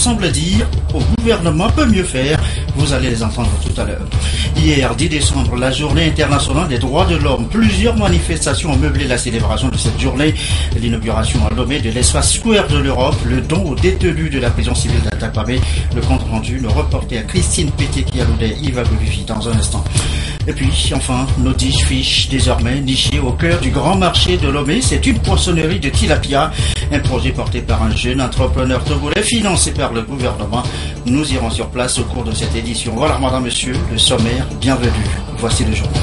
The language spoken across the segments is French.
semble dire au gouvernement peut mieux faire. Vous allez les entendre tout à l'heure. Hier, 10 décembre, la journée internationale des droits de l'homme. Plusieurs manifestations ont meublé la célébration de cette journée. L'inauguration à Lomé de l'espace Square de l'Europe, le don aux détenus de la prison civile d'Atakpamé, le compte rendu, le reporter Christine Pété-Kialoudé, Yves Govivi dans un instant. Et puis, enfin, nos 10 fiches, désormais nichées au cœur du grand marché de Lomé. C'est une poissonnerie de tilapia, un projet porté par un jeune entrepreneur togolais, financé par le gouvernement. Nous irons sur place au cours de cette édition. Voilà, madame, monsieur, le sommaire, bienvenue. Voici le journal.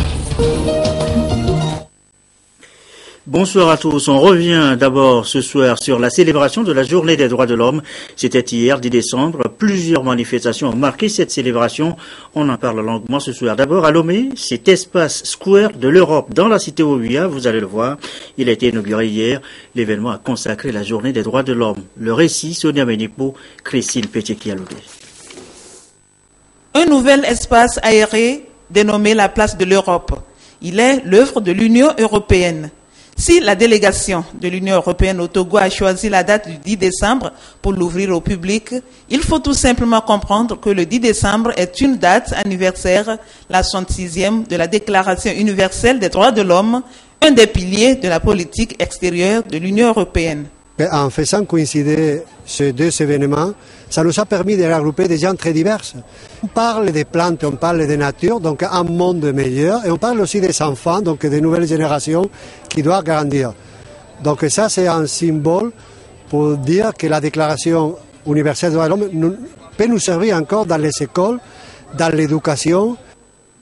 Bonsoir à tous. On revient d'abord ce soir sur la célébration de la Journée des droits de l'homme. C'était hier, 10 décembre. Plusieurs manifestations ont marqué cette célébration. On en parle longuement ce soir. D'abord à Lomé, cet espace Square de l'Europe dans la cité Obuya, vous allez le voir. Il a été inauguré hier. L'événement a consacré la Journée des droits de l'homme. Le récit, Sonia Menipo, Christine Pété-Kialoudé. Un nouvel espace aéré dénommé la place de l'Europe. Il est l'œuvre de l'Union européenne. Si la délégation de l'Union européenne au Togo a choisi la date du 10 décembre pour l'ouvrir au public, il faut tout simplement comprendre que le 10 décembre est une date anniversaire, la 66e de la Déclaration universelle des droits de l'homme, un des piliers de la politique extérieure de l'Union européenne. En faisant coïncider ces deux événements, ça nous a permis de regrouper des gens très divers. On parle des plantes, on parle de nature, donc un monde meilleur, et on parle aussi des enfants, donc des nouvelles générations qui doivent grandir. Donc ça, c'est un symbole pour dire que la Déclaration universelle des droits de l'homme peut nous servir encore dans les écoles, dans l'éducation.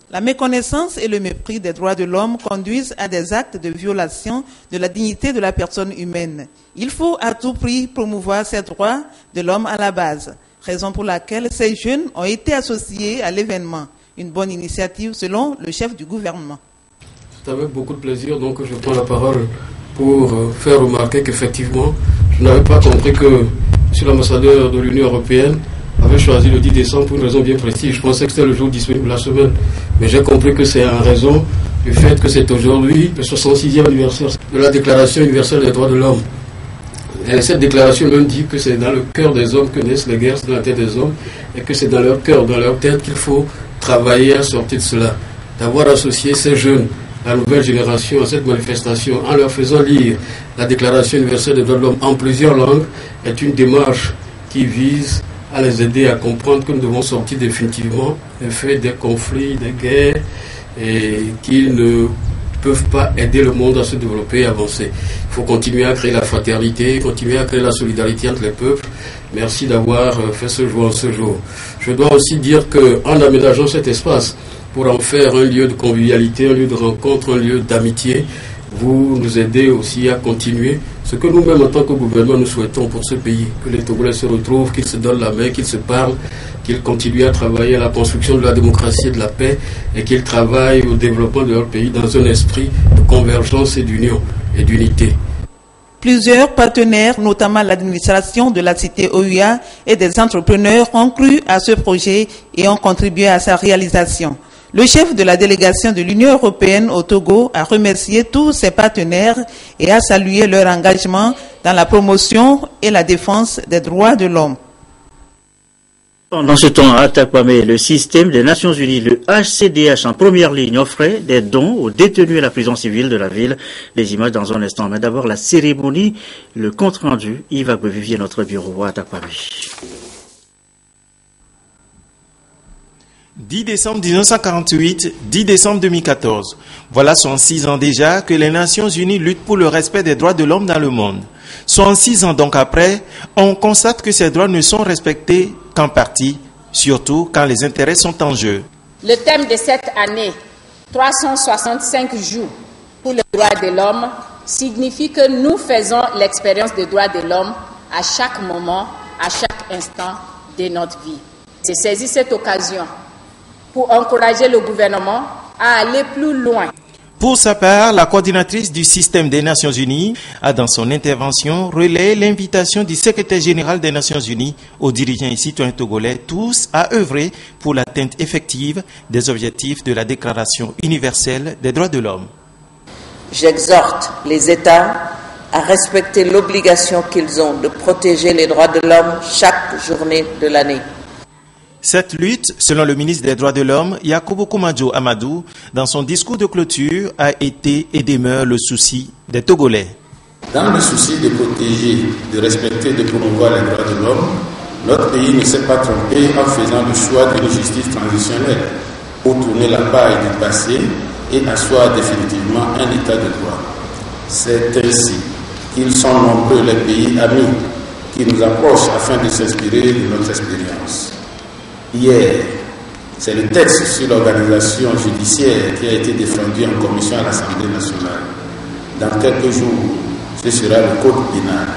La méconnaissance et le mépris des droits de l'homme conduisent à des actes de violation de la dignité de la personne humaine. Il faut à tout prix promouvoir ces droits de l'homme à la base, raison pour laquelle ces jeunes ont été associés à l'événement. Une bonne initiative selon le chef du gouvernement. C'est avec beaucoup de plaisir donc que je prends la parole pour faire remarquer qu'effectivement, je n'avais pas compris que M. l'ambassadeur de l'Union européenne avait choisi le 10 décembre pour une raison bien précise. Je pensais que c'était le jour disponible de la semaine. Mais j'ai compris que c'est en raison du fait que c'est aujourd'hui le 66e anniversaire de la Déclaration universelle des droits de l'homme. Et cette déclaration même dit que c'est dans le cœur des hommes que naissent les guerres, c'est dans la tête des hommes, et que c'est dans leur cœur, dans leur tête qu'il faut travailler à sortir de cela. D'avoir associé ces jeunes, la nouvelle génération, à cette manifestation, en leur faisant lire la Déclaration universelle des droits de l'homme en plusieurs langues, est une démarche qui vise à les aider à comprendre que nous devons sortir définitivement des faits des conflits, des guerres, et qu'ils ne peuvent pas aider le monde à se développer et avancer. Il faut continuer à créer la fraternité, continuer à créer la solidarité entre les peuples. Merci d'avoir fait ce jour en ce jour. Je dois aussi dire qu'en aménageant cet espace pour en faire un lieu de convivialité, un lieu de rencontre, un lieu d'amitié, vous nous aidez aussi à continuer ce que nous-mêmes en tant que gouvernement nous souhaitons pour ce pays, que les Togolais se retrouvent, qu'ils se donnent la main, qu'ils se parlent, qu'ils continuent à travailler à la construction de la démocratie et de la paix et qu'ils travaillent au développement de leur pays dans un esprit de convergence et d'union et d'unité. Plusieurs partenaires, notamment l'administration de la cité Obuya et des entrepreneurs, ont cru à ce projet et ont contribué à sa réalisation. Le chef de la délégation de l'Union européenne au Togo a remercié tous ses partenaires et a salué leur engagement dans la promotion et la défense des droits de l'homme. Pendant ce temps, à Atakpamé, le système des Nations Unies, le HCDH en première ligne, offrait des dons aux détenus à la prison civile de la ville. Les images dans un instant, mais d'abord la cérémonie, le compte rendu. Yves Govivi à notre bureau à Atakpamé. 10 décembre 1948, 10 décembre 2014. Voilà 66 ans déjà que les Nations Unies luttent pour le respect des droits de l'homme dans le monde. 66 ans donc après, on constate que ces droits ne sont respectés qu'en partie, surtout quand les intérêts sont en jeu. Le thème de cette année, 365 jours pour les droits de l'homme, signifie que nous faisons l'expérience des droits de l'homme à chaque moment, à chaque instant de notre vie. J'ai saisi cette occasion pour encourager le gouvernement à aller plus loin. Pour sa part, la coordinatrice du système des Nations Unies a dans son intervention relayé l'invitation du secrétaire général des Nations Unies aux dirigeants et citoyens togolais tous à œuvrer pour l'atteinte effective des objectifs de la Déclaration universelle des droits de l'homme. J'exhorte les États à respecter l'obligation qu'ils ont de protéger les droits de l'homme chaque journée de l'année. Cette lutte, selon le ministre des Droits de l'Homme, Yakubu Kumadjo Amadou, dans son discours de clôture, a été et demeure le souci des Togolais. Dans le souci de protéger, de respecter et de promouvoir les droits de l'homme, notre pays ne s'est pas trompé en faisant le choix d'une justice transitionnelle pour tourner la page du passé et asseoir définitivement un état de droit. C'est ainsi qu'ils sont nombreux les pays amis qui nous approchent afin de s'inspirer de notre expérience. Hier, c'est le texte sur l'organisation judiciaire qui a été défendu en commission à l'Assemblée nationale. Dans quelques jours, ce sera le code pénal.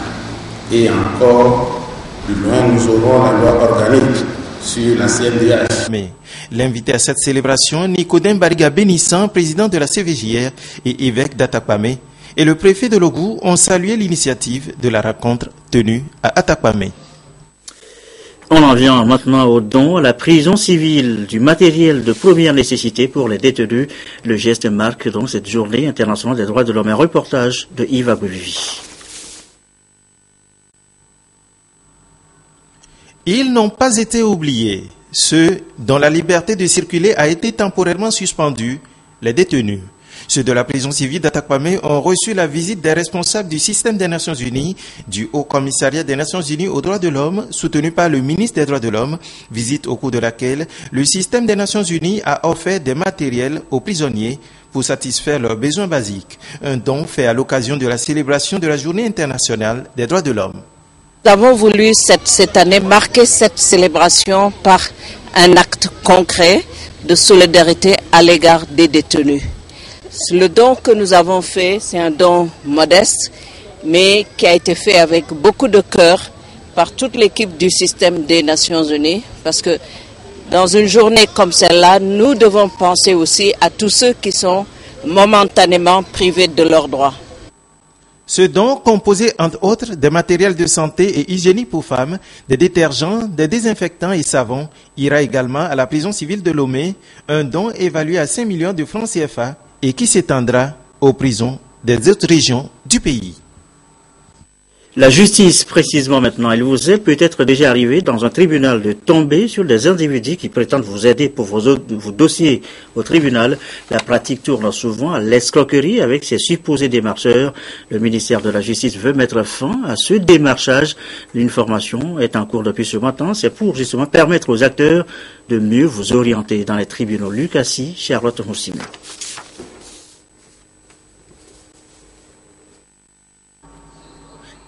Et encore plus loin, nous aurons la loi organique sur la CNDH. Mais l'invité à cette célébration, Nicodème Bariga Bénissan, président de la CVJR et évêque d'Atakpamé, et le préfet de Logou ont salué l'initiative de la rencontre tenue à Atakpamé. On en vient maintenant au don à la prison civile du matériel de première nécessité pour les détenus. Le geste marque donc cette journée internationale des droits de l'homme. Un reportage de Yves Aboulivi. Ils n'ont pas été oubliés. Ceux dont la liberté de circuler a été temporairement suspendue, les détenus. Ceux de la prison civile d'Atakpamé ont reçu la visite des responsables du système des Nations Unies, du Haut Commissariat des Nations Unies aux droits de l'homme, soutenu par le ministre des droits de l'homme, visite au cours de laquelle le système des Nations Unies a offert des matériels aux prisonniers pour satisfaire leurs besoins basiques. Un don fait à l'occasion de la célébration de la Journée internationale des droits de l'homme. Nous avons voulu cette année marquer cette célébration par un acte concret de solidarité à l'égard des détenus. Le don que nous avons fait, c'est un don modeste, mais qui a été fait avec beaucoup de cœur par toute l'équipe du système des Nations Unies, parce que dans une journée comme celle-là, nous devons penser aussi à tous ceux qui sont momentanément privés de leurs droits. Ce don, composé entre autres des matériels de santé et hygiénique pour femmes, des détergents, des désinfectants et savons, ira également à la prison civile de Lomé, un don évalué à 5 millions de francs CFA et qui s'étendra aux prisons des autres régions du pays. La justice, précisément maintenant, il vous est peut-être déjà arrivé dans un tribunal de tomber sur des individus qui prétendent vous aider pour vos dossiers au tribunal. La pratique tourne souvent à l'escroquerie avec ces supposés démarcheurs. Le ministère de la Justice veut mettre fin à ce démarchage. Une formation est en cours depuis ce matin. C'est pour justement permettre aux acteurs de mieux vous orienter dans les tribunaux. Lucassi, Charlotte Moussime.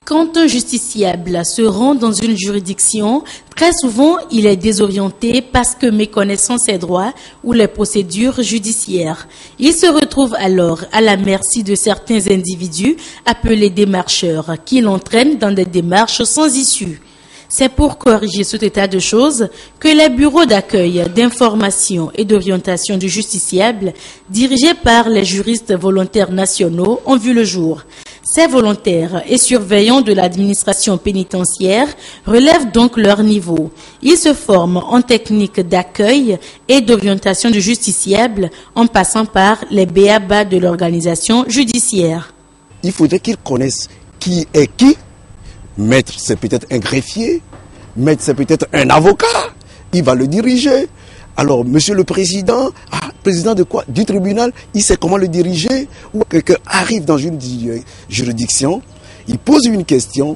Quand un justiciable se rend dans une juridiction, très souvent il est désorienté parce que méconnaissant ses droits ou les procédures judiciaires. Il se retrouve alors à la merci de certains individus appelés démarcheurs qui l'entraînent dans des démarches sans issue. C'est pour corriger cet état de choses que les bureaux d'accueil, d'information et d'orientation du justiciable, dirigés par les juristes volontaires nationaux, ont vu le jour. Ces volontaires et surveillants de l'administration pénitentiaire relèvent donc leur niveau. Ils se forment en technique d'accueil et d'orientation du justiciable en passant par les b.a.-ba de l'organisation judiciaire. Il faudrait qu'ils connaissent qui est qui. Maître, c'est peut-être un greffier. Maître, c'est peut-être un avocat. Il va le diriger. Alors, monsieur le président, président de quoi? Du tribunal, il sait comment le diriger. Ou quelqu'un arrive dans une juridiction, il pose une question,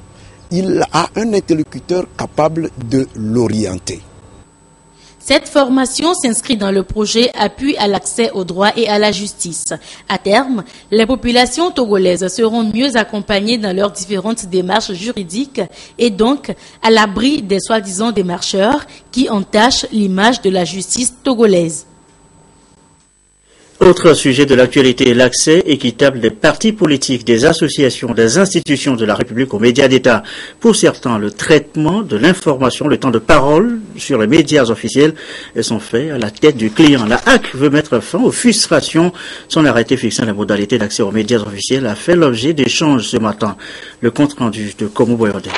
il a un interlocuteur capable de l'orienter. Cette formation s'inscrit dans le projet Appui à l'accès au droit et à la justice. À terme, les populations togolaises seront mieux accompagnées dans leurs différentes démarches juridiques et donc à l'abri des soi-disant démarcheurs qui entachent l'image de la justice togolaise. Autre sujet de l'actualité, l'accès équitable des partis politiques, des associations, des institutions de la République aux médias d'État. Pour certains, le traitement de l'information, le temps de parole sur les médias officiels sont faits à la tête du client. La HAC veut mettre fin aux frustrations. Son arrêté fixant les modalités d'accès aux médias officiels a fait l'objet d'échanges ce matin. Le compte rendu de Komo Boyode.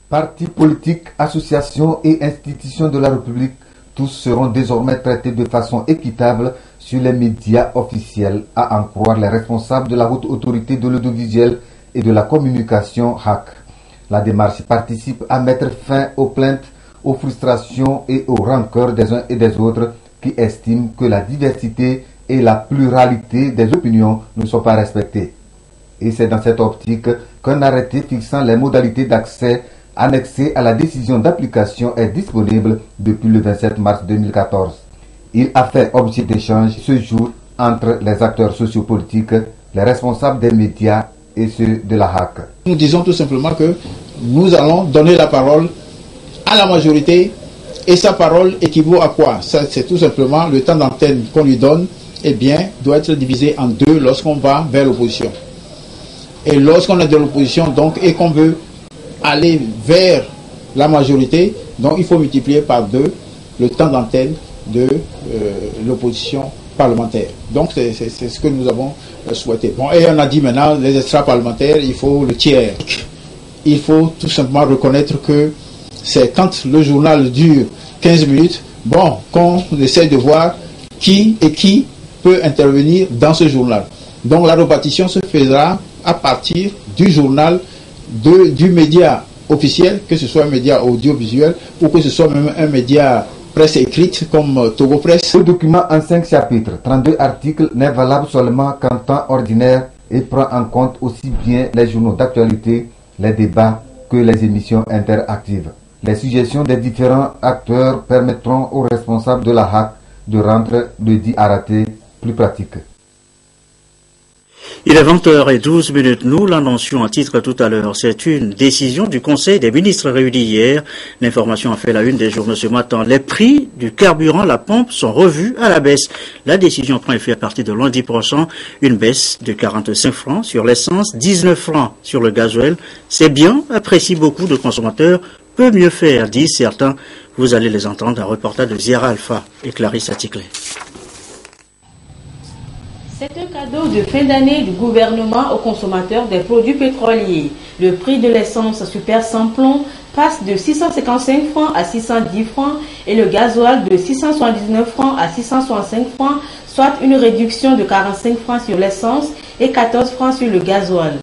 Partis politiques, associations et institutions de la République, Tous seront désormais traités de façon équitable sur les médias officiels, à en croire les responsables de la haute autorité de l'audiovisuel et de la communication HAC. La démarche participe à mettre fin aux plaintes, aux frustrations et aux rancœurs des uns et des autres qui estiment que la diversité et la pluralité des opinions ne sont pas respectées. Et c'est dans cette optique qu'un arrêté fixant les modalités d'accès annexé à la décision d'application est disponible depuis le 27 mars 2014. Il a fait objet d'échange ce jour entre les acteurs sociopolitiques, les responsables des médias et ceux de la HAC. Nous disons tout simplement que nous allons donner la parole à la majorité et sa parole équivaut à quoi? C'est tout simplement le temps d'antenne qu'on lui donne, eh bien, doit être divisé en deux lorsqu'on va vers l'opposition. Et lorsqu'on est de l'opposition donc et qu'on veut aller vers la majorité, donc il faut multiplier par deux le temps d'antenne de l'opposition parlementaire. Donc c'est ce que nous avons souhaité. Bon, et on a dit maintenant les extra-parlementaires, il faut le tiers. Il faut tout simplement reconnaître que c'est quand le journal dure 15 minutes, bon, qu'on essaie de voir qui peut intervenir dans ce journal. Donc la répartition se fera à partir du journal du média officiel, que ce soit un média audiovisuel ou que ce soit même un média presse écrite comme Togo Presse. Ce document en 5 chapitres, 32 articles, n'est valable seulement qu'en temps ordinaire et prend en compte aussi bien les journaux d'actualité, les débats que les émissions interactives. Les suggestions des différents acteurs permettront aux responsables de la HAC de rendre le dit arrêté plus pratique. Il est 20h12. Nous l'annoncions à titre tout à l'heure. C'est une décision du Conseil des ministres réunis hier. L'information a fait la une des journaux ce matin. Les prix du carburant, la pompe, sont revus à la baisse. La décision prend effet à partir de lundi prochain. Une baisse de 45 francs sur l'essence, 19 francs sur le gasoil. C'est bien, apprécient beaucoup de consommateurs. Peut mieux faire, disent certains. Vous allez les entendre. Un reportage de Ziara Alpha et Clarisse Aticlé. C'est un cadeau de fin d'année du gouvernement aux consommateurs des produits pétroliers. Le prix de l'essence super sans plomb passe de 655 francs à 610 francs et le gasoil de 679 francs à 665 francs, soit une réduction de 45 francs sur l'essence et 14 francs sur le gasoil.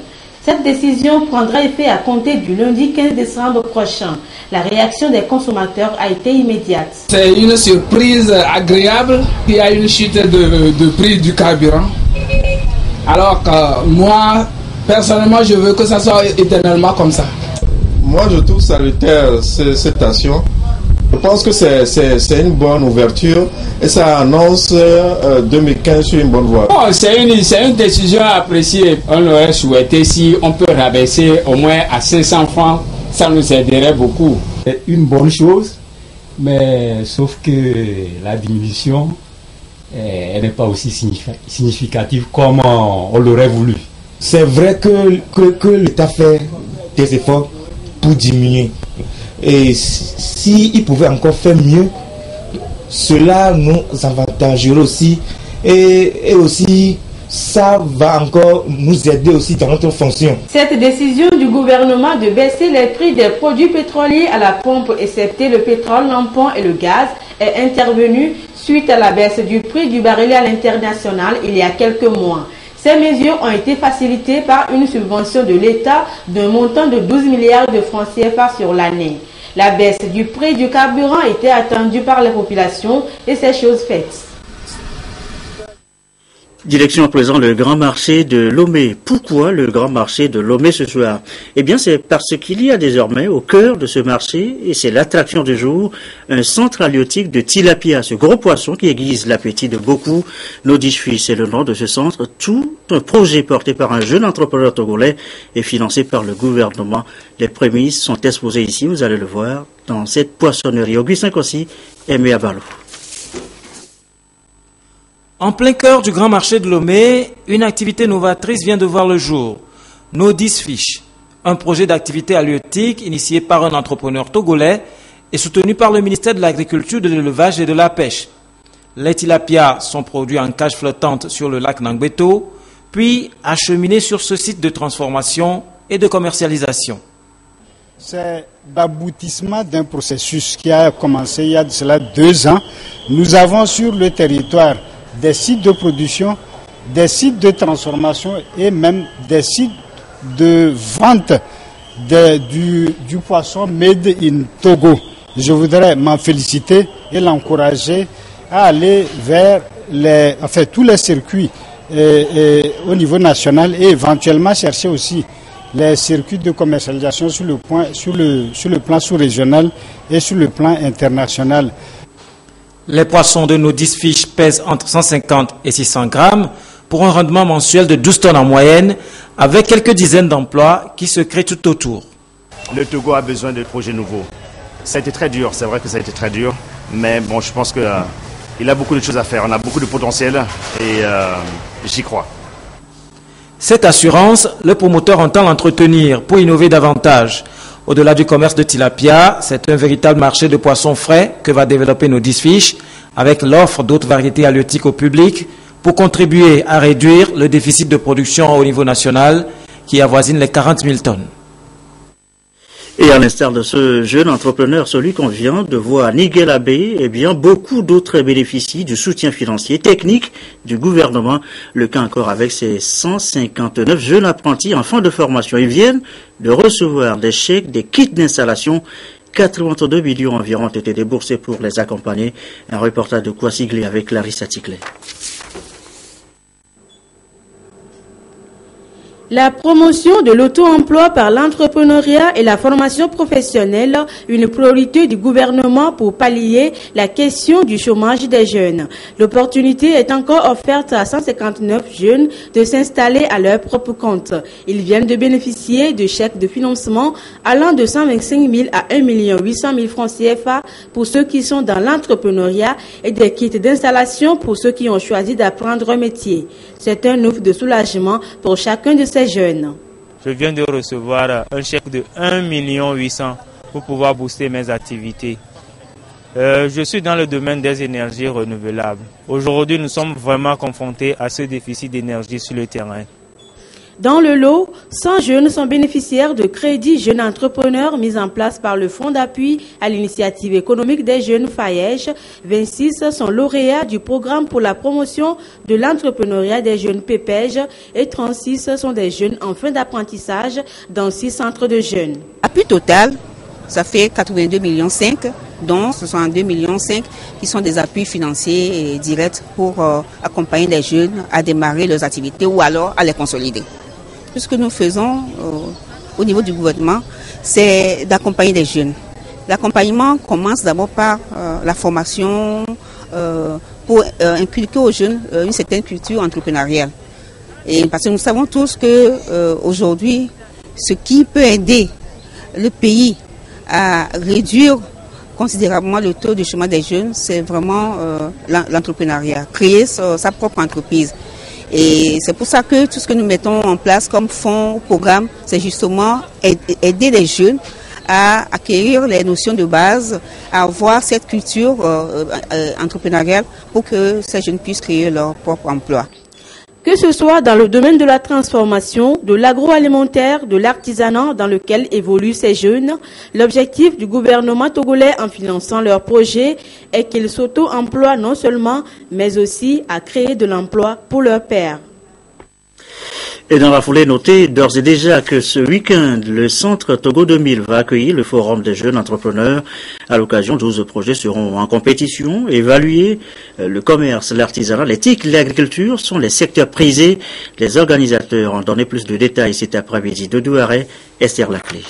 Cette décision prendra effet à compter du lundi 15 décembre prochain. La réaction des consommateurs a été immédiate. C'est une surprise agréable. Il y a une chute de prix du carburant. Alors que moi, personnellement, je veux que ça soit éternellement comme ça. Moi, je trouve salutaire cette action. Je pense que c'est une bonne ouverture et ça annonce 2015 sur une bonne voie. Oh, c'est une décision à apprécier. On aurait souhaité si on peut rabaisser au moins à 500 francs, ça nous aiderait beaucoup. C'est une bonne chose, mais sauf que la diminution elle n'est pas aussi significative comme on l'aurait voulu. C'est vrai que l'État fait des efforts pour diminuer. Et s'il pouvait encore faire mieux, cela nous avantagerait aussi. Et aussi, ça va encore nous aider aussi dans notre fonction. Cette décision du gouvernement de baisser les prix des produits pétroliers à la pompe, excepté le pétrole, l'ampont et le gaz, est intervenue suite à la baisse du prix du baril à l'international il y a quelques mois. Ces mesures ont été facilitées par une subvention de l'État d'un montant de 12 milliards de francs CFA sur l'année. La baisse du prix du carburant était attendue par les populations et c'est chose faite. Direction à présent le grand marché de Lomé. Pourquoi le grand marché de Lomé ce soir? Eh bien, c'est parce qu'il y a désormais au cœur de ce marché, et c'est l'attraction du jour, un centre halieutique de tilapia, ce gros poisson qui aiguise l'appétit de beaucoup. Nodishfi, c'est le nom de ce centre. Tout un projet porté par un jeune entrepreneur togolais et financé par le gouvernement. Les prémices sont exposées ici, vous allez le voir, dans cette poissonnerie. Augustin Kossi, Aimé Abalo. En plein cœur du grand marché de Lomé, une activité novatrice vient de voir le jour. Nodishfi, un projet d'activité halieutique initié par un entrepreneur togolais et soutenu par le ministère de l'Agriculture, de l'Élevage et de la Pêche. Les tilapias sont produits en cage flottante sur le lac Nangbeto, puis acheminés sur ce site de transformation et de commercialisation. c'est l'aboutissement d'un processus qui a commencé il y a de cela 2 ans. Nous avons sur le territoire des sites de production, des sites de transformation et même des sites de vente du poisson made in Togo. Je voudrais m'en féliciter et l'encourager à aller vers tous les circuits au niveau national et éventuellement chercher aussi les circuits de commercialisation sur le plan sous-régional et sur le plan international. Les poissons de nos 10 fiches pèsent entre 150 et 600 grammes pour un rendement mensuel de 12 tonnes en moyenne, avec quelques dizaines d'emplois qui se créent tout autour. Le Togo a besoin de projets nouveaux. Ça a été très dur, c'est vrai que ça a été très dur, mais bon, je pense qu'il a beaucoup de choses à faire. On a beaucoup de potentiel et j'y crois. Cette assurance, le promoteur entend l'entretenir pour innover davantage. Au-delà du commerce de tilapia, c'est un véritable marché de poissons frais que va développer nos 10 fiches avec l'offre d'autres variétés halieutiques au public pour contribuer à réduire le déficit de production au niveau national qui avoisine les 40 000 tonnes. Et à l'instar de ce jeune entrepreneur, celui qu'on vient de voir à Niguel-Abbé, eh bien, beaucoup d'autres bénéficient du soutien financier technique du gouvernement. Le cas encore avec ces 159 jeunes apprentis en fin de formation. Ils viennent de recevoir des chèques, des kits d'installation. 82 millions environ ont été déboursés pour les accompagner. Un reportage de Kouassiglé avec Larissa Ticlé. La promotion de l'auto-emploi par l'entrepreneuriat et la formation professionnelle, une priorité du gouvernement pour pallier la question du chômage des jeunes. L'opportunité est encore offerte à 159 jeunes de s'installer à leur propre compte. Ils viennent de bénéficier de chèques de financement allant de 125 000 à 1 800 000 francs CFA pour ceux qui sont dans l'entrepreneuriat et des kits d'installation pour ceux qui ont choisi d'apprendre un métier. C'est un offre de soulagement pour chacun de ces jeunes. Je viens de recevoir un chèque de 1 800 000 pour pouvoir booster mes activités. Je suis dans le domaine des énergies renouvelables. Aujourd'hui, nous sommes vraiment confrontés à ce déficit d'énergie sur le terrain. Dans le lot, 100 jeunes sont bénéficiaires de crédits jeunes entrepreneurs mis en place par le Fonds d'appui à l'initiative économique des jeunes FAEJ. 26 sont lauréats du programme pour la promotion de l'entrepreneuriat des jeunes PEPEJ et 36 sont des jeunes en fin d'apprentissage dans 6 centres de jeunes. Appui total, ça fait 82,5 millions, dont 62,5 millions qui sont des appuis financiers et directs pour accompagner les jeunes à démarrer leurs activités ou alors à les consolider. Tout ce que nous faisons au niveau du gouvernement, c'est d'accompagner les jeunes. L'accompagnement commence d'abord par la formation pour inculquer aux jeunes une certaine culture entrepreneuriale. Et parce que nous savons tous que aujourd'hui, ce qui peut aider le pays à réduire considérablement le taux de chômage des jeunes, c'est vraiment l'entrepreneuriat, créer sa propre entreprise. Et c'est pour ça que tout ce que nous mettons en place comme fonds, programme, c'est justement aider les jeunes à acquérir les notions de base, à avoir cette culture entrepreneuriale pour que ces jeunes puissent créer leur propre emploi. Que ce soit dans le domaine de la transformation, de l'agroalimentaire, de l'artisanat dans lequel évoluent ces jeunes, l'objectif du gouvernement togolais en finançant leurs projets est qu'ils s'auto-emploient non seulement, mais aussi à créer de l'emploi pour leurs pairs. Et dans la foulée, notez d'ores et déjà que ce week-end, le Centre Togo 2000 va accueillir le Forum des jeunes entrepreneurs. À l'occasion, 12 projets seront en compétition. Évaluer le commerce, l'artisanat, l'éthique, l'agriculture sont les secteurs prisés. Les organisateurs ont donné plus de détails cet après-midi. De Douaré, Esther Laclé.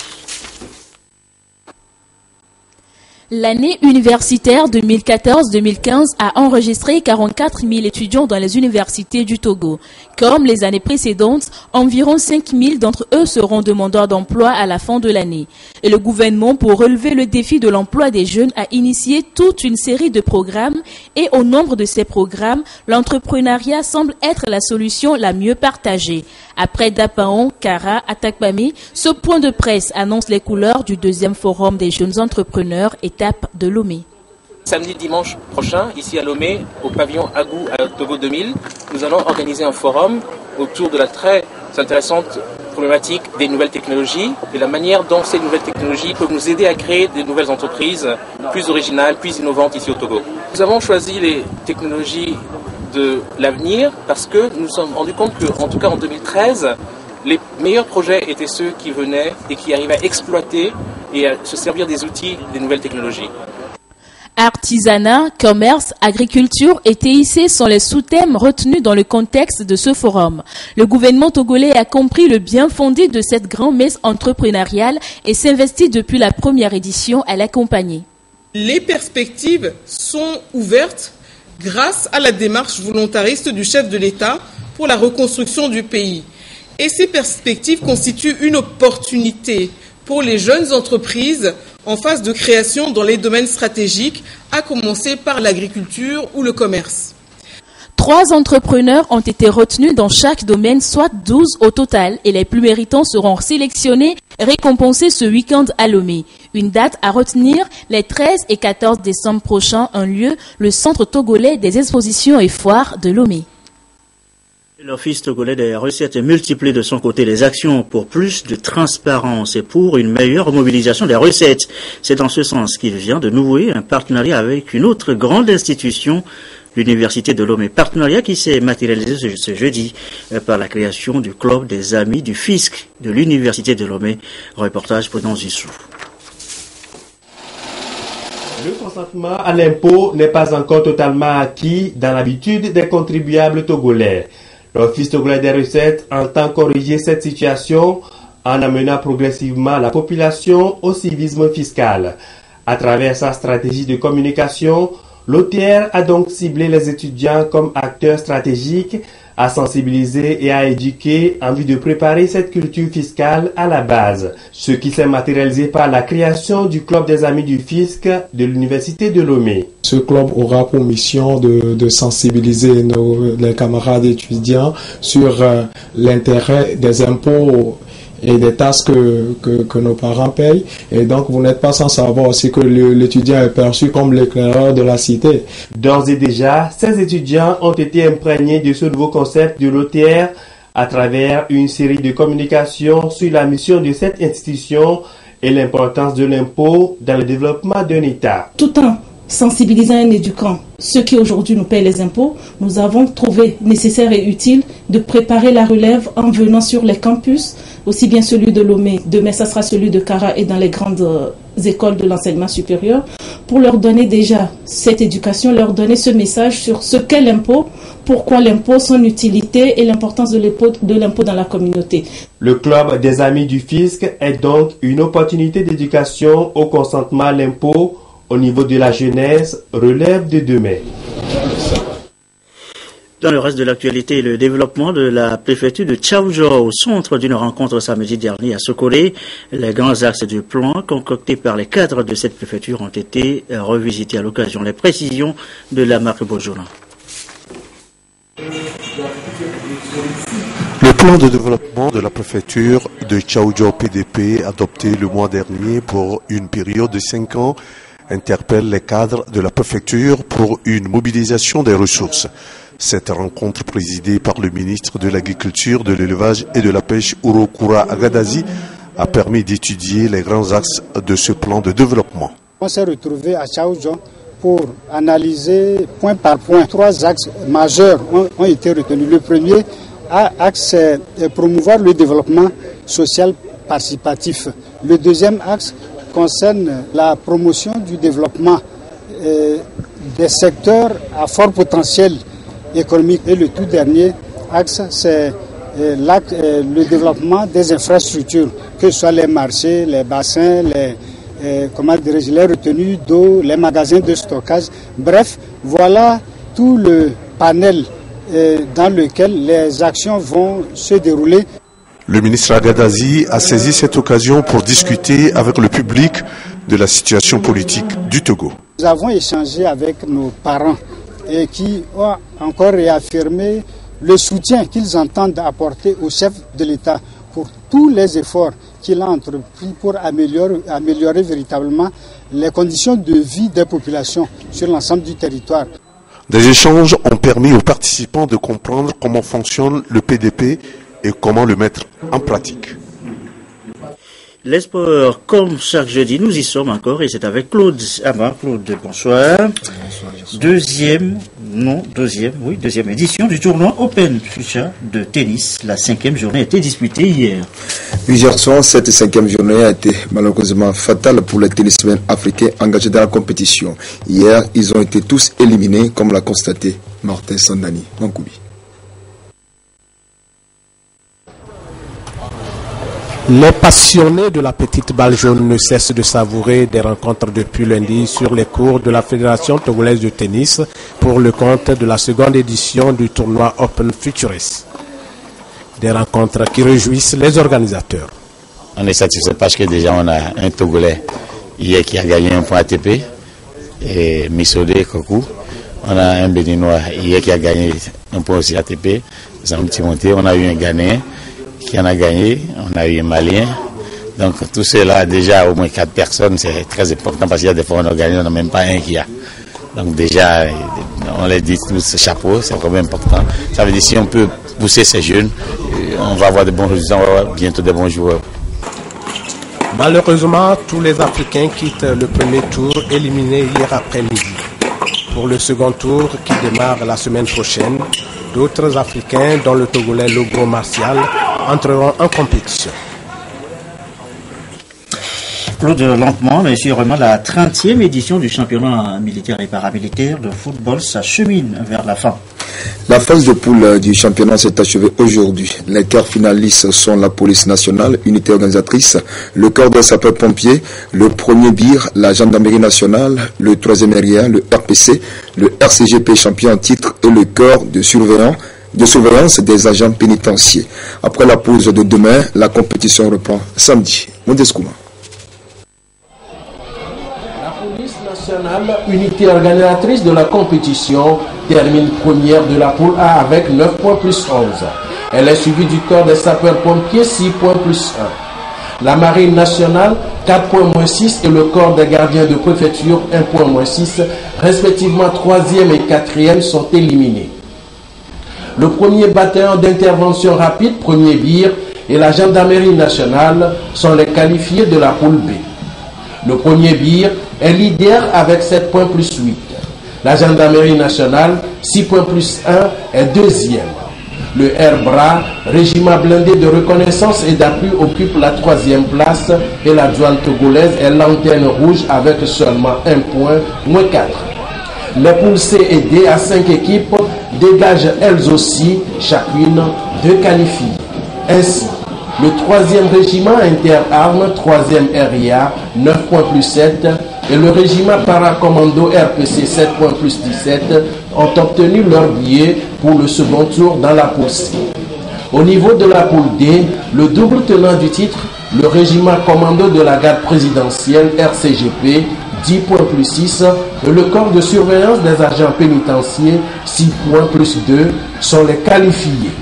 L'année universitaire 2014-2015 a enregistré 44 000 étudiants dans les universités du Togo. Comme les années précédentes, environ 5 000 d'entre eux seront demandeurs d'emploi à la fin de l'année. Et le gouvernement, pour relever le défi de l'emploi des jeunes, a initié toute une série de programmes. Et au nombre de ces programmes, l'entrepreneuriat semble être la solution la mieux partagée. Après Dapaon, Kara, Atakpami, ce point de presse annonce les couleurs du deuxième forum des jeunes entrepreneurs, étape de Lomé. Samedi, dimanche prochain, ici à Lomé, au pavillon Agou à Togo 2000, nous allons organiser un forum autour de la très intéressantes problématiques des nouvelles technologies et la manière dont ces nouvelles technologies peuvent nous aider à créer des nouvelles entreprises plus originales, plus innovantes ici au Togo. Nous avons choisi les technologies de l'avenir parce que nous nous sommes rendus compte qu'en tout cas en 2013, les meilleurs projets étaient ceux qui venaient et qui arrivaient à exploiter et à se servir des outils des nouvelles technologies. Artisanat, commerce, agriculture et TIC sont les sous-thèmes retenus dans le contexte de ce forum. Le gouvernement togolais a compris le bien fondé de cette grand-messe entrepreneuriale et s'investit depuis la première édition à l'accompagner. Les perspectives sont ouvertes grâce à la démarche volontariste du chef de l'État pour la reconstruction du pays. Et ces perspectives constituent une opportunité pour les jeunes entreprises en phase de création dans les domaines stratégiques, à commencer par l'agriculture ou le commerce. 3 entrepreneurs ont été retenus dans chaque domaine, soit 12 au total, et les plus méritants seront sélectionnés et récompensés ce week-end à Lomé. Une date à retenir, les 13 et 14 décembre prochains, un lieu, le Centre togolais des expositions et foires de Lomé. L'Office togolais des recettes multiplie de son côté les actions pour plus de transparence et pour une meilleure mobilisation des recettes. C'est dans ce sens qu'il vient de nouer un partenariat avec une autre grande institution, l'Université de Lomé. Partenariat qui s'est matérialisé ce jeudi par la création du Club des Amis du Fisc de l'Université de Lomé. Reportage pour Zissou. Le consentement à l'impôt n'est pas encore totalement acquis dans l'habitude des contribuables togolais. L'Office togolais des recettes entend corriger cette situation en amenant progressivement la population au civisme fiscal. À travers sa stratégie de communication, l'OTR a donc ciblé les étudiants comme acteurs stratégiques à sensibiliser et à éduquer en vue de préparer cette culture fiscale à la base, ce qui s'est matérialisé par la création du Club des Amis du Fisc de l'Université de Lomé. Ce club aura pour mission de sensibiliser les camarades étudiants sur l'intérêt des impôts et des taxes que nos parents payent. Et donc, vous n'êtes pas sans savoir aussi que l'étudiant est perçu comme l'éclaireur de la cité. D'ores et déjà, ces étudiants ont été imprégnés de ce nouveau concept de l'OTR à travers une série de communications sur la mission de cette institution et l'importance de l'impôt dans le développement d'un État. Tout en sensibilisant et éduquant ceux qui aujourd'hui nous payent les impôts, nous avons trouvé nécessaire et utile de préparer la relève en venant sur les campus, aussi bien celui de Lomé, demain ça sera celui de Kara et dans les grandes écoles de l'enseignement supérieur, pour leur donner déjà cette éducation, leur donner ce message sur ce qu'est l'impôt, pourquoi l'impôt, son utilité et l'importance de l'impôt dans la communauté. Le Club des Amis du Fisc est donc une opportunité d'éducation au consentement à l'impôt au niveau de la jeunesse, relève de demain. Dans le reste de l'actualité, le développement de la préfecture de Tchaoudjo au centre d'une rencontre samedi dernier à Sokolé. Les grands axes du plan concoctés par les cadres de cette préfecture ont été revisités à l'occasion. Les précisions de la marque Bojona. Le plan de développement de la préfecture de Tchaoudjo PDP adopté le mois dernier pour une période de 5 ans interpelle les cadres de la préfecture pour une mobilisation des ressources. Cette rencontre présidée par le ministre de l'Agriculture, de l'Élevage et de la Pêche, Urokura Agadazi, a permis d'étudier les grands axes de ce plan de développement. On s'est retrouvé à Tchaoudjo pour analyser point par point. 3 axes majeurs ont été retenus. Le premier axe, c'est promouvoir le développement social participatif. Le deuxième axe concerne la promotion du développement des secteurs à fort potentiel économique. Et le tout dernier axe, c'est le développement des infrastructures, que ce soit les marchés, les bassins, les retenues d'eau, les magasins de stockage. Bref, voilà tout le panel dans lequel les actions vont se dérouler. Le ministre Agadazi a saisi cette occasion pour discuter avec le public de la situation politique du Togo. Nous avons échangé avec nos parents et qui ont encore réaffirmé le soutien qu'ils entendent apporter au chef de l'État pour tous les efforts qu'il a entrepris pour améliorer véritablement les conditions de vie des populations sur l'ensemble du territoire. Des échanges ont permis aux participants de comprendre comment fonctionne le PDP et comment le mettre en pratique. Les sports, comme chaque jeudi, nous y sommes encore et c'est avec Claude. Claude, bonsoir. Deuxième édition du tournoi Open Future de tennis. La 5e journée a été disputée hier. Hier soir, cette 5e journée a été malheureusement fatale pour les tennismen africains engagés dans la compétition. Hier, ils ont été tous éliminés, comme l'a constaté Martin Sandani. Mankoubi. Les passionnés de la petite balle jaune ne cessent de savourer des rencontres depuis lundi sur les cours de la Fédération togolaise de tennis pour le compte de la seconde édition du tournoi Open Futurist. Des rencontres qui réjouissent les organisateurs. On est satisfait parce que déjà on a un Togolais hier qui a gagné un point ATP, et Missodé Kokou. On a un Béninois hier qui a gagné un point aussi ATP, on a eu un Ghanéen qui en a gagné, on a eu un Malien. Donc tout cela, déjà au moins 4 personnes, c'est très important parce qu'il y a des fois on a gagné, on n'a même pas un qui a. Donc déjà, on les dit tous chapeau, c'est vraiment important. Ça veut dire si on peut pousser ces jeunes, on va avoir de bons résultats, on va avoir bientôt des bons joueurs. Malheureusement, tous les Africains quittent le premier tour éliminé hier après-midi. Pour le second tour qui démarre la semaine prochaine, d'autres Africains, dont le Togolais Logo Martial, entreront en compétition. Claude, lentement mais sûrement, la 30e édition du championnat militaire et paramilitaire de football s'achemine vers la fin. La phase de poule du championnat s'est achevée aujourd'hui. Les quarts finalistes sont la police nationale, unité organisatrice, le corps des sapeurs-pompiers, le premier BIR, la gendarmerie nationale, le troisième RIA, le RPC, le RCGP champion en titre et le corps de surveillance des agents pénitentiaires. Après la pause de demain, la compétition reprend samedi. Mondeskouma. Nationale, unité organisatrice de la compétition, termine première de la poule A avec 9 points plus 11. Elle est suivie du corps des sapeurs-pompiers, 6 points plus 1. La marine nationale, 4 points moins 6 et le corps des gardiens de préfecture, 1 point moins 6, respectivement 3e et 4e sont éliminés. Le premier bataillon d'intervention rapide, premier BIR, et la gendarmerie nationale sont les qualifiés de la poule B. Le premier BIR est leader avec 7 points plus 8. La gendarmerie nationale, 6 points plus 1, est deuxième. Le RBRA, régiment blindé de reconnaissance et d'appui, occupe la 3e place et la douane togolaise est lanterne rouge avec seulement 1 point, moins 4. Les poules C et D à 5 équipes dégagent elles aussi chacune 2 qualifiés. Ainsi, le 3e régiment interarmes, 3e RIA, 9 points plus 7, et le régiment paracommando RPC, 7 points plus 17, ont obtenu leur billet pour le second tour dans la poule C. Au niveau de la poule D, le double tenant du titre, le régiment commando de la garde présidentielle RCGP, 10 points plus 6, et le corps de surveillance des agents pénitentiaires, 6 points plus 2, sont les qualifiés.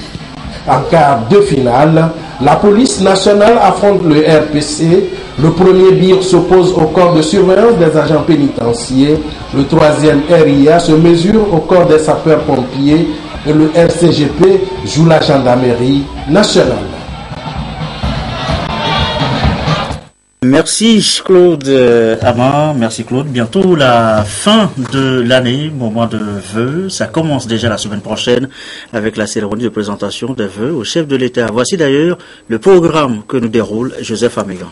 En quart de finale, la police nationale affronte le RPC, le premier BIR s'oppose au corps de surveillance des agents pénitentiaires, le 3e RIA se mesure au corps des sapeurs-pompiers et le RCGP joue la gendarmerie nationale. Merci Claude Amar, merci Claude. Bientôt la fin de l'année, moment de vœux. Ça commence déjà la semaine prochaine avec la cérémonie de présentation des vœux au chef de l'État. Voici d'ailleurs le programme que nous déroule Joseph Amégan.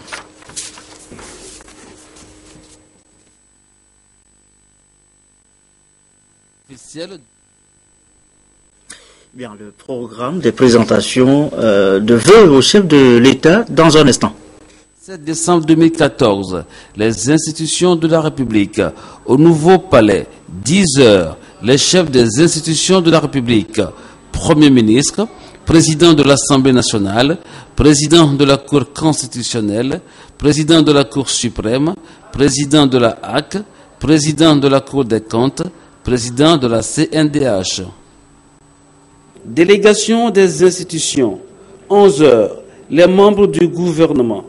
Bien, le programme des présentations de vœux au chef de l'État dans un instant. 7 décembre 2014, les institutions de la République, au nouveau palais, 10 heures, les chefs des institutions de la République, Premier ministre, président de l'Assemblée nationale, président de la Cour constitutionnelle, président de la Cour suprême, président de la HAC, président de la Cour des comptes, président de la CNDH. Délégation des institutions, 11 heures, les membres du gouvernement.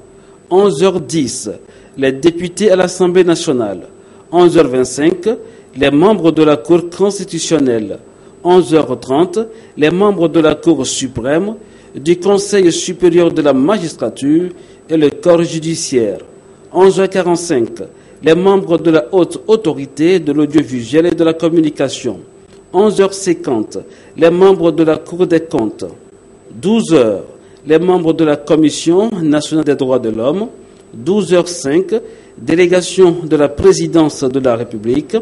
11h10, les députés à l'Assemblée nationale. 11h25, les membres de la Cour constitutionnelle. 11h30, les membres de la Cour suprême. du Conseil supérieur de la magistrature et le corps judiciaire. 11h45, les membres de la haute autorité de l'audiovisuel et de la communication. 11h50, les membres de la Cour des comptes. 12h, les membres de la Commission nationale des droits de l'homme. 12h05, délégation de la présidence de la République.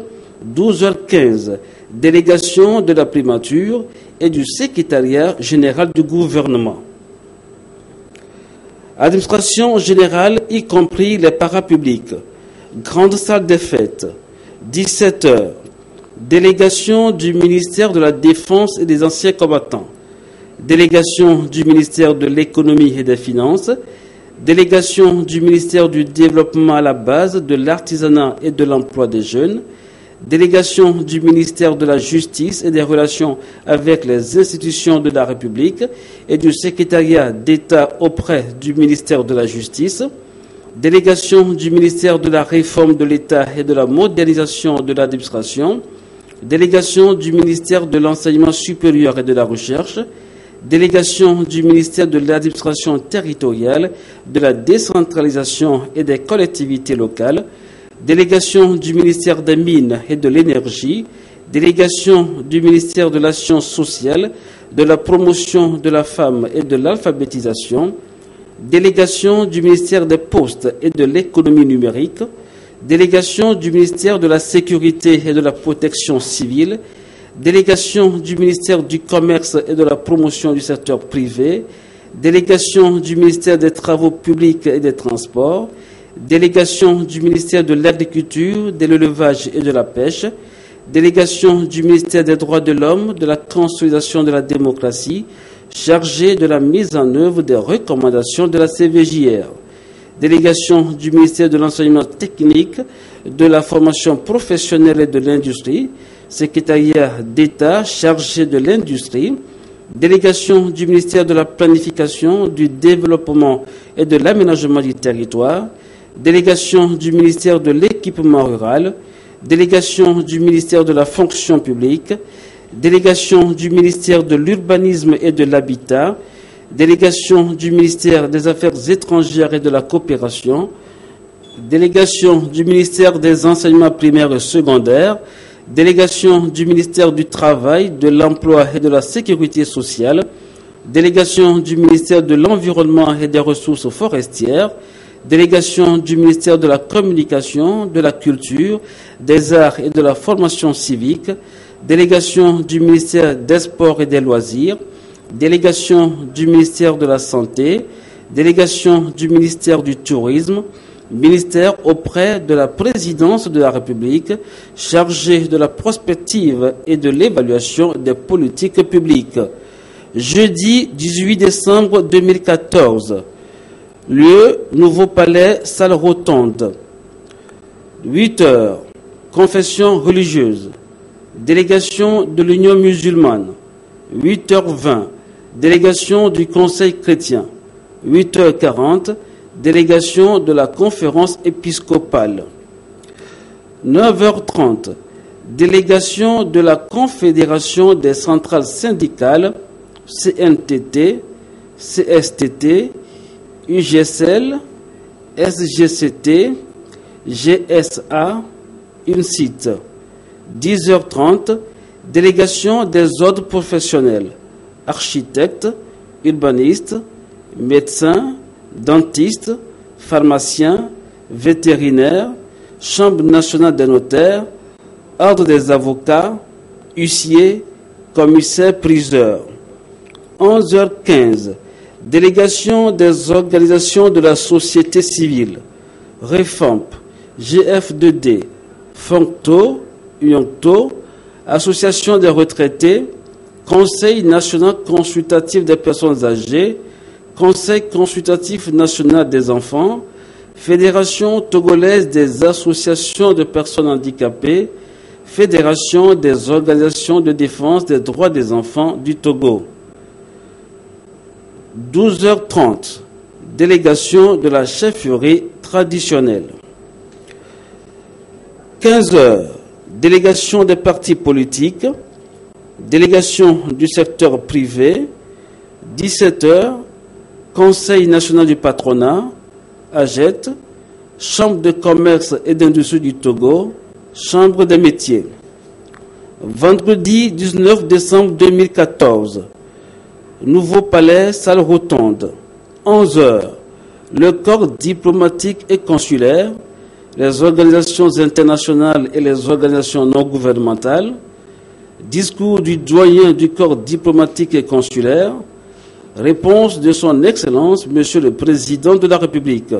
12h15, délégation de la primature et du secrétariat général du gouvernement. Administration générale, y compris les parapublics. Grande salle des fêtes. 17h, délégation du ministère de la Défense et des anciens combattants. Délégation du ministère de l'Économie et des Finances. Délégation du ministère du Développement à la base, de l'artisanat et de l'emploi des jeunes. Délégation du ministère de la Justice et des relations avec les institutions de la République et du secrétariat d'État auprès du ministère de la Justice. Délégation du ministère de la Réforme de l'État et de la modernisation de l'administration. Délégation du ministère de l'Enseignement supérieur et de la Recherche. Délégation du ministère de l'Administration territoriale, de la décentralisation et des collectivités locales. Délégation du ministère des Mines et de l'Énergie. Délégation du ministère de l'Action sociale, de la promotion de la femme et de l'alphabétisation. Délégation du ministère des Postes et de l'économie numérique. Délégation du ministère de la Sécurité et de la Protection civile. Délégation du ministère du Commerce et de la promotion du secteur privé. Délégation du ministère des Travaux publics et des Transports. Délégation du ministère de l'Agriculture, de l'Élevage et de la Pêche. Délégation du ministère des Droits de l'Homme, de la consolidation de la démocratie, chargée de la mise en œuvre des recommandations de la CVJR. Délégation du ministère de l'Enseignement technique, de la formation professionnelle et de l'industrie. Secrétariat d'État chargé de l'industrie. Délégation du ministère de la Planification, du Développement et de l'Aménagement du territoire. Délégation du ministère de l'Équipement rural. Délégation du ministère de la Fonction publique. Délégation du ministère de l'Urbanisme et de l'Habitat. Délégation du ministère des Affaires étrangères et de la coopération. Délégation du ministère des Enseignements primaires et secondaires. Délégation du ministère du Travail, de l'Emploi et de la Sécurité sociale. Délégation du ministère de l'Environnement et des Ressources forestières. Délégation du ministère de la Communication, de la Culture, des Arts et de la Formation civique. Délégation du ministère des Sports et des Loisirs. Délégation du ministère de la Santé. Délégation du ministère du Tourisme. Ministère auprès de la présidence de la République, chargé de la prospective et de l'évaluation des politiques publiques. Jeudi 18 décembre 2014. Lieu, Nouveau Palais, salle rotonde. 8h, confession religieuse. Délégation de l'Union musulmane. 8h20, délégation du Conseil chrétien. 8h40, délégation de la conférence épiscopale. 9h30, délégation de la Confédération des centrales syndicales, CNTT, CSTT, UGSL, SGCT, GSA, UNCIT. 10h30, délégation des ordres professionnels, architectes, urbanistes, médecins, dentistes, pharmaciens, vétérinaires, Chambre nationale des notaires, Ordre des avocats, huissiers, commissaires, priseurs. 11h15, délégation des organisations de la société civile, REFAMP, GF2D, FONCTO, UNCTO, Association des retraités, Conseil national consultatif des personnes âgées, Conseil consultatif national des enfants, Fédération togolaise des associations de personnes handicapées, Fédération des organisations de défense des droits des enfants du Togo. 12h30, délégation de la chefferie traditionnelle. 15h, délégation des partis politiques, délégation du secteur privé, 17h, Conseil national du patronat, AGET, Chambre de commerce et d'industrie du Togo, Chambre des métiers. Vendredi 19 décembre 2014, Nouveau Palais, salle rotonde, 11h, le corps diplomatique et consulaire, les organisations internationales et les organisations non gouvernementales, discours du doyen du corps diplomatique et consulaire, réponse de son Excellence, Monsieur le Président de la République.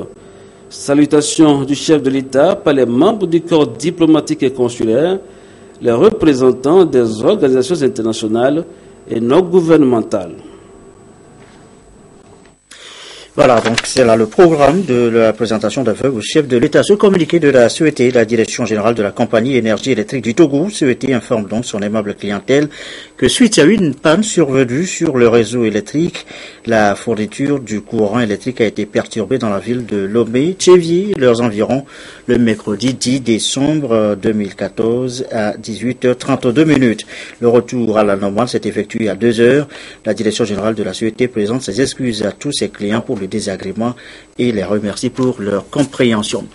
Salutations du chef de l'État par les membres du corps diplomatique et consulaire, les représentants des organisations internationales et non gouvernementales. Voilà, donc c'est là le programme de la présentation d'un vœu au chef de l'État. Ce communiqué de la CET, la Direction Générale de la Compagnie Énergie Électrique du Togo, CET informe donc son aimable clientèle que suite à une panne survenue sur le réseau électrique, la fourniture du courant électrique a été perturbée dans la ville de Lomé, Tchévier et leurs environs le mercredi 10 décembre 2014 à 18h32. Le retour à la normale s'est effectué à 2h. La Direction Générale de la CET présente ses excuses à tous ses clients pour le désagrément et les remercie pour leur compréhension.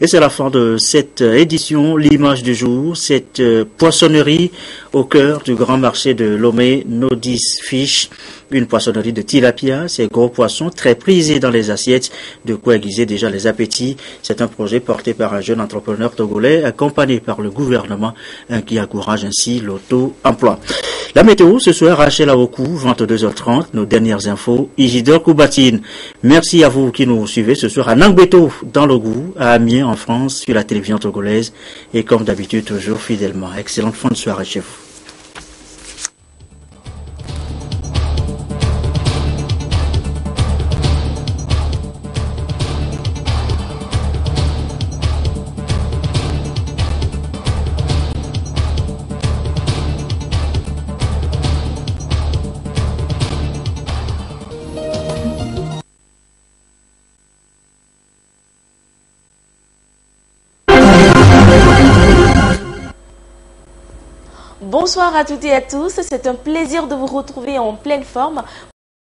Et c'est la fin de cette édition. L'image du jour, cette poissonnerie au cœur du grand marché de Lomé, Nodis Fish, une poissonnerie de tilapia, ces gros poissons très prisés dans les assiettes, de quoi aiguiser déjà les appétits. C'est un projet porté par un jeune entrepreneur togolais, accompagné par le gouvernement, qui encourage ainsi l'auto-emploi. La météo, ce soir, Rachel Aoku, 22h30, nos dernières infos, Isidore Koubatine. Merci à vous qui nous suivez ce soir à Nangbeto, dans le Goût, à Amiens, en France, sur la télévision togolaise, et comme d'habitude, toujours fidèlement. Excellente fin de soirée chez vous. Bonsoir à toutes et à tous, c'est un plaisir de vous retrouver en pleine forme